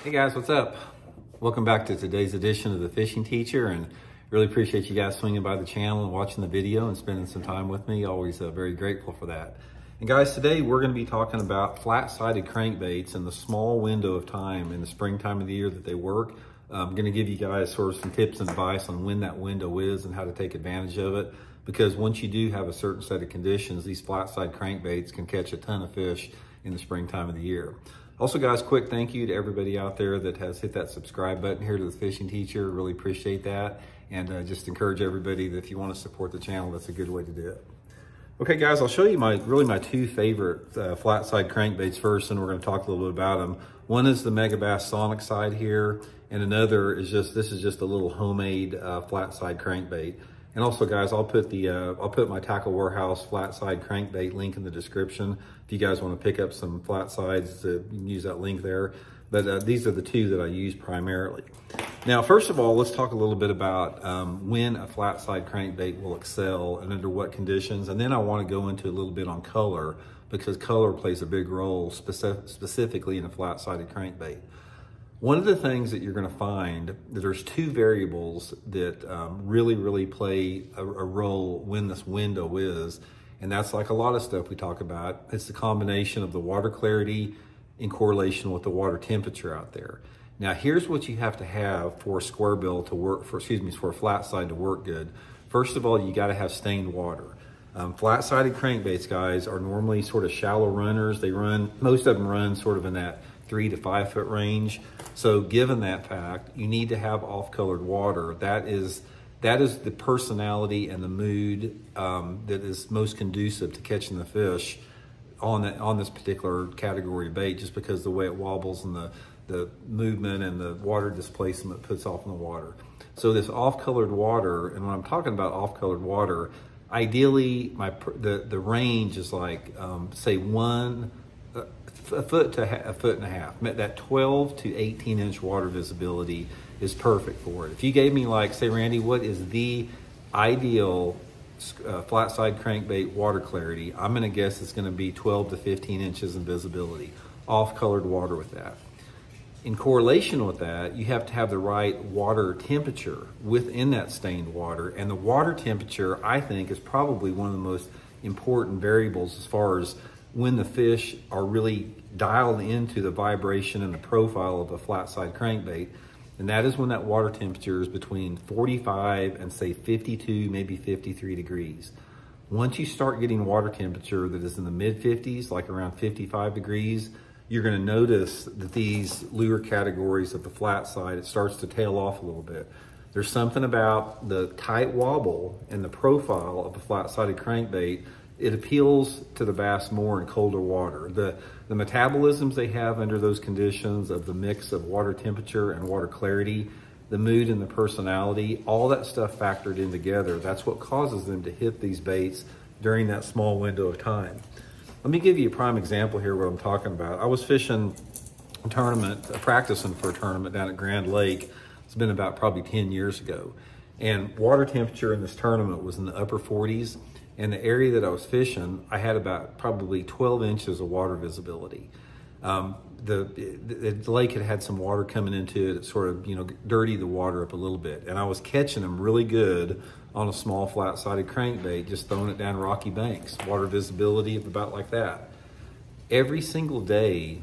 Hey guys, what's up? Welcome back to today's edition of The Fishing Teacher, and really appreciate you guys swinging by the channel and watching the video and spending some time with me. Always very grateful for that. And guys, today we're going to be talking about flat-sided crankbaits and the small window of time in the springtime of the year that they work. I'm going to give you guys sort of some tips and advice on when that window is and how to take advantage of it. Because once you do have a certain set of conditions, these flat-side crankbaits can catch a ton of fish in the springtime of the year. Also guys, quick thank you to everybody out there that has hit that subscribe button here to The Fishing Teacher. Really appreciate that. And just encourage everybody that if you want to support the channel, that's a good way to do it. Okay guys, I'll show you my two favorite flat-side crankbaits first, and we're going to talk a little bit about them. One is the Megabass Sonic side here, and another is this is just a little homemade flat-side crankbait. And also guys, I'll put my Tackle Warehouse flat-side crankbait link in the description. If you guys want to pick up some flat sides, you can use that link there. But these are the two that I use primarily. Now, first of all, let's talk a little bit about when a flat-side crankbait will excel and under what conditions. And then I want to go into a little bit on color, because color plays a big role specifically in a flat-sided crankbait. One of the things that you're going to find that there's two variables that really play a role when this window is, and that's like a lot of stuff we talk about. It's the combination of the water clarity in correlation with the water temperature out there. Now, here's what you have to have for a square bill to work, for a flat side to work good. First of all, you got to have stained water. Flat-sided crankbaits, guys, are normally sort of shallow runners. Most of them run sort of in that 3 to 5 foot range. So given that fact, you need to have off-colored water. That is the personality and the mood that is most conducive to catching the fish on this particular category of bait, just because the way it wobbles and the movement and the water displacement it puts off in the water. So this off-colored water, and when I'm talking about off-colored water, ideally the range is like say a foot to a foot and a half. That 12 to 18 inch water visibility is perfect for it. If you gave me, like, say, Randy, what is the ideal flat-side crankbait water clarity, I'm going to guess it's going to be 12 to 15 inches in visibility, off-colored water with that. In correlation with that, you have to have the right water temperature within that stained water. And the water temperature, I think, is probably one of the most important variables as far as when the fish are really dialed into the vibration and the profile of a flat-side crankbait. And that is when that water temperature is between 45 and say 52, maybe 53 degrees. Once you start getting water temperature that is in the mid 50s, like around 55 degrees, you're going to notice that these lure categories of the flat side, it starts to tail off a little bit. There's something about the tight wobble and the profile of the flat-sided crankbait. It appeals to the bass more in colder water. The metabolisms they have under those conditions of the mix of water temperature and water clarity, the mood and the personality, all that stuff factored in together, that's what causes them to hit these baits during that small window of time. Let me give you a prime example here what I'm talking about. I was fishing a tournament, practicing for a tournament down at Grand Lake. It's been about probably 10 years ago. And water temperature in this tournament was in the upper 40s. And the area that I was fishing, I had about probably 12 inches of water visibility. The lake had some water coming into it. It sort of, dirtied the water up a little bit. And I was catching them really good on a small flat-sided crankbait, just throwing it down rocky banks. Water visibility of about like that. Every single day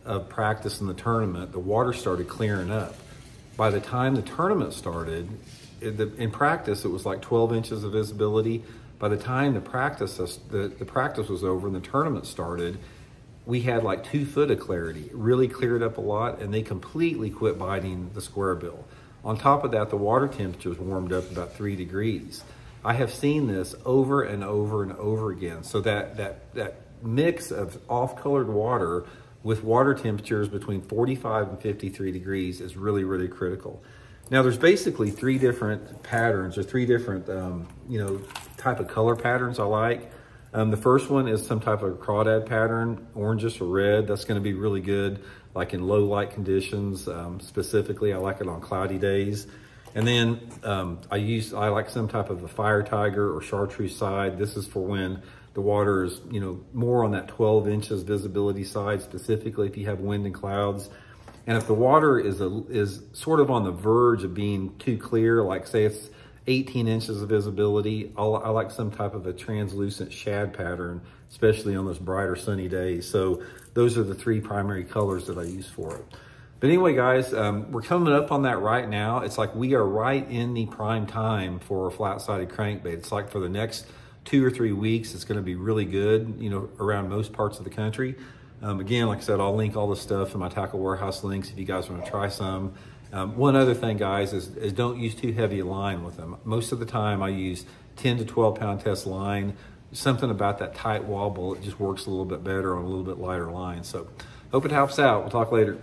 of practice in the tournament, the water started clearing up. By the time the tournament started, in practice, it was like 12 inches of visibility. By the time the practice was over and the tournament started, we had like 2 foot of clarity. It really cleared up a lot, and they completely quit biting the square bill. On top of that, the water temperatures warmed up about 3 degrees. I have seen this over and over and over again. So that mix of off-colored water with water temperatures between 45 and 53 degrees is really critical. Now, there's basically 3 different patterns, or 3 different, type of color patterns I like. The first one is some type of crawdad pattern, orangish or red. That's going to be really good, like in low light conditions. Specifically, I like it on cloudy days. And then I like some type of a fire tiger or chartreuse side. This is for when the water is, more on that 12 inches visibility side, specifically if you have wind and clouds. And if the water is sort of on the verge of being too clear, like say it's 18 inches of visibility, I like some type of a translucent shad pattern, especially on those brighter sunny days. So those are the three primary colors that I use for it. But anyway, guys, we're coming up on that right now. It's like we are right in the prime time for a flat-sided crankbait. It's like for the next 2 or 3 weeks, it's gonna be really good, you know, around most parts of the country. Again, like I said, I'll link all this stuff in my Tackle Warehouse links if you guys wanna try some. One other thing, guys, is don't use too heavy a line with them. Most of the time I use 10 to 12 pound test line. Something about that tight wobble, it just works a little bit better on a little bit lighter line. So hope it helps out. We'll talk later.